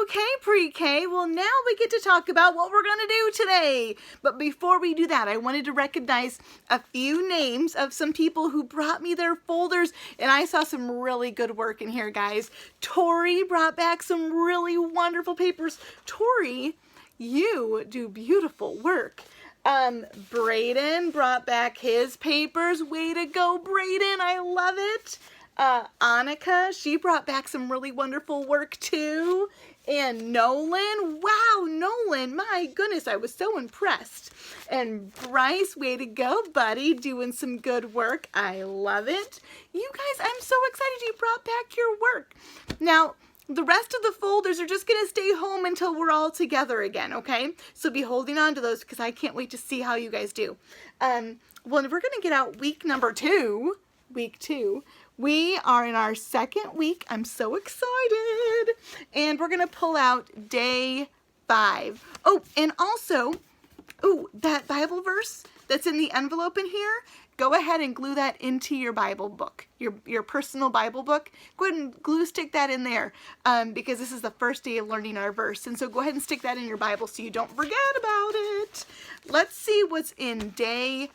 Okay, pre-K, well now we get to talk about what we're going to do today. But before we do that, I wanted to recognize a few names of some people who brought me their folders, and I saw some really good work in here, guys. Tori brought back some really wonderful papers. Tori, you do beautiful work. Braden brought back his papers. Way to go, Braden. I love it. Annika, she brought back some really wonderful work too. And Nolan, wow, Nolan, my goodness, I was so impressed. And Bryce, way to go, buddy, doing some good work. I love it. You guys, I'm so excited you brought back your work. Now, the rest of the folders are just going to stay home until we're all together again, okay? So be holding on to those because I can't wait to see how you guys do. Well, we're going to get out week number 2, week 2. We are in our second week. I'm so excited. And we're going to pull out day 5. Oh, and also, that Bible verse that's in the envelope in here, go ahead and glue that into your Bible book, your personal Bible book. Go ahead and glue stick that in there because this is the first day of learning our verse. And so go ahead and stick that in your Bible so you don't forget about it. Let's see what's in day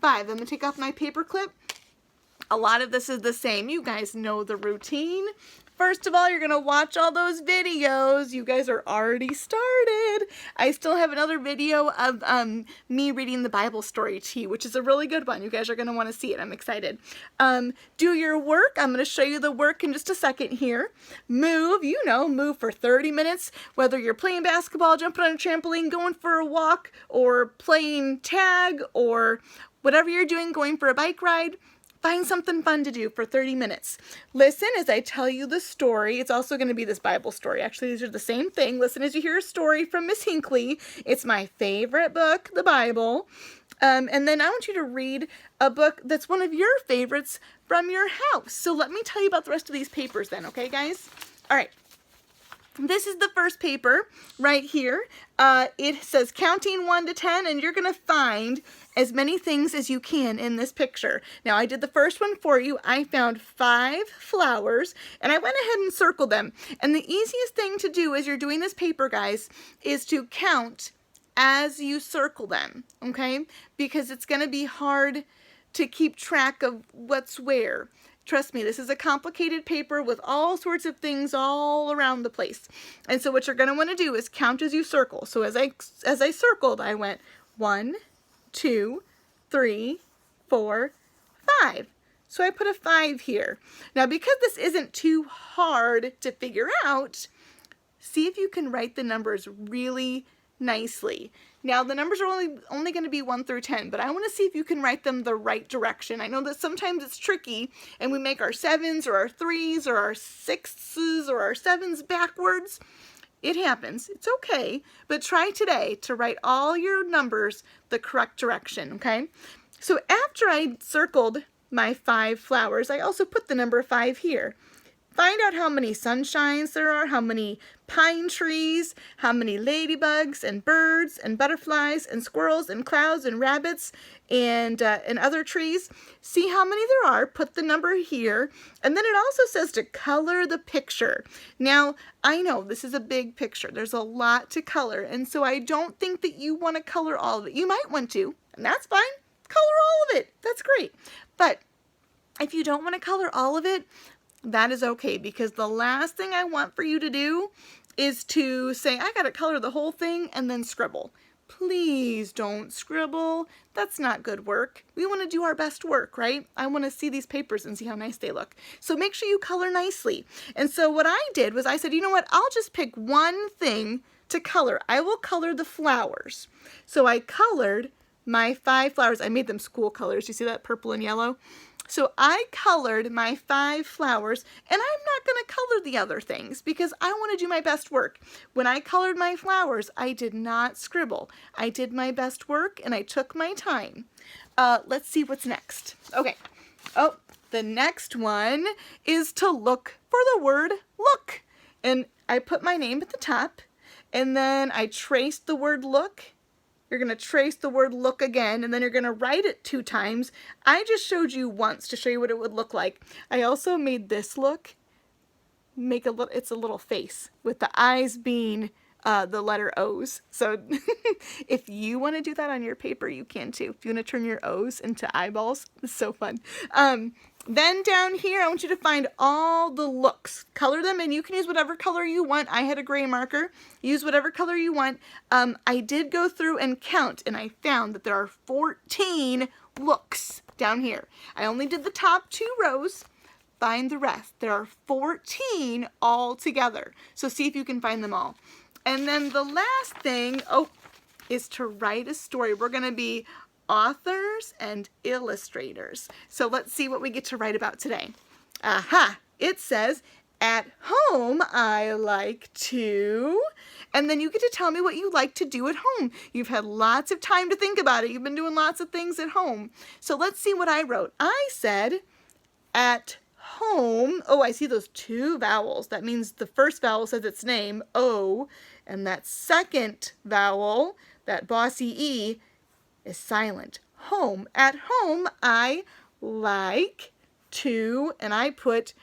5. I'm going to take off my paper clip. A lot of this is the same. You guys know the routine. First of all, you're going to watch all those videos. You guys are already started. I still have another video of me reading the Bible story to you, which is a really good one. You guys are going to want to see it. I'm excited. Do your work. I'm going to show you the work in just a second here. Move, move for 30 minutes, whether you're playing basketball, jumping on a trampoline, going for a walk, or playing tag, or whatever you're doing, going for a bike ride. Find something fun to do for 30 minutes. Listen as I tell you the story. It's also going to be this Bible story. Actually, these are the same thing. Listen as you hear a story from Miss Hinckley. It's my favorite book, the Bible. And then I want you to read a book that's one of your favorites from your house. So let me tell you about the rest of these papers then, okay, guys? All right. This is the first paper right here. It says counting 1 to 10, and you're going to find as many things as you can in this picture. Now, I did the first one for you. I found 5 flowers, and I went ahead and circled them. And the easiest thing to do as you're doing this paper, guys, is to count as you circle them, okay? Because it's going to be hard to keep track of what's where. Trust me, this is a complicated paper with all sorts of things all around the place. And so what you're going to want to do is count as you circle. So as I circled, I went 1, 2, 3, 4, 5. So I put a 5 here. Now because this isn't too hard to figure out, see if you can write the numbers really nicely. Now the numbers are only going to be 1 through 10, but I want to see if you can write them the right direction. I know that sometimes it's tricky and we make our 7s or our 3s or our 6s or our 7s backwards. It happens. It's okay, but try today to write all your numbers the correct direction, okay? So after I circled my 5 flowers, I also put the number 5 here. Find out how many sunshines there are, how many pine trees, how many ladybugs and birds and butterflies and squirrels and clouds and rabbits and other trees. See how many there are, put the number here, and then it also says to color the picture. Now, I know this is a big picture. There's a lot to color, and so I don't think that you want to color all of it. You might want to, and that's fine. Color all of it. That's great. But if you don't want to color all of it, that is okay, because the last thing I want for you to do is to say, I gotta color the whole thing and then scribble. Please don't scribble. That's not good work. We want to do our best work, right? I want to see these papers and see how nice they look. So make sure you color nicely. And so what I did was I said, you know what? I'll just pick one thing to color. I will color the flowers. So I colored my 5 flowers. I made them school colors. You see that purple and yellow? So I colored my 5 flowers, and I'm not going to color the other things because I want to do my best work. When I colored my flowers, I did not scribble. I did my best work, and I took my time. Let's see what's next. Okay. Oh, the next one is to look for the word look. And I put my name at the top, and then I traced the word look. You're going to trace the word look again, and then you're going to write it 2 times. I just showed you once to show you what it would look like. I also made this look make a little, it's a little face with the eyes being the letter O's. So if you want to do that on your paper, you can too. If you want to turn your O's into eyeballs, it's so fun. Then down here, I want you to find all the looks. Color them, and you can use whatever color you want. I had a gray marker. Use whatever color you want. I did go through and count, and I found that there are 14 looks down here. I only did the top 2 rows. Find the rest. There are 14 all together. So see if you can find them all. And then the last thing, is to write a story. We're going to be authors and illustrators. So let's see what we get to write about today. Aha! It says, at home I like to, and then you get to tell me what you like to do at home. You've had lots of time to think about it. You've been doing lots of things at home. So let's see what I wrote. I said, at home, I see those 2 vowels. That means the first vowel says its name, O, and that second vowel, that bossy E, is silent. Home. At home, I like to, and I put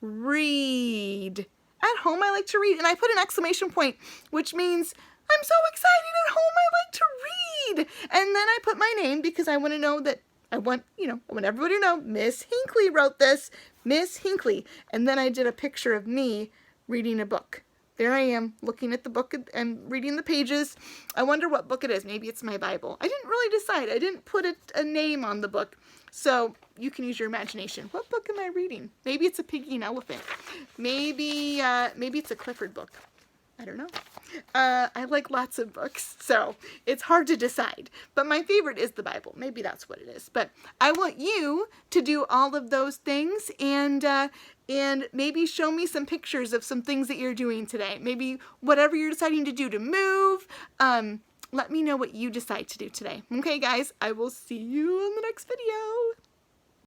read. At home, I like to read, and I put an exclamation point, which means I'm so excited at home, I like to read. And then I put my name because I want to know that I want everybody to know Miss Hinckley wrote this, Miss Hinckley. And then I did a picture of me reading a book. There I am, looking at the book and reading the pages. I wonder what book it is. Maybe it's my Bible. I didn't really decide. I didn't put a name on the book. So you can use your imagination. What book am I reading? Maybe it's a Piggy and Elephant. Maybe it's a Clifford book. I don't know. I like lots of books, so it's hard to decide. But my favorite is the Bible. Maybe that's what it is. But I want you to do all of those things and maybe show me some pictures of some things that you're doing today. Maybe whatever you're deciding to do to move. Let me know what you decide to do today. Okay, guys, I will see you in the next video.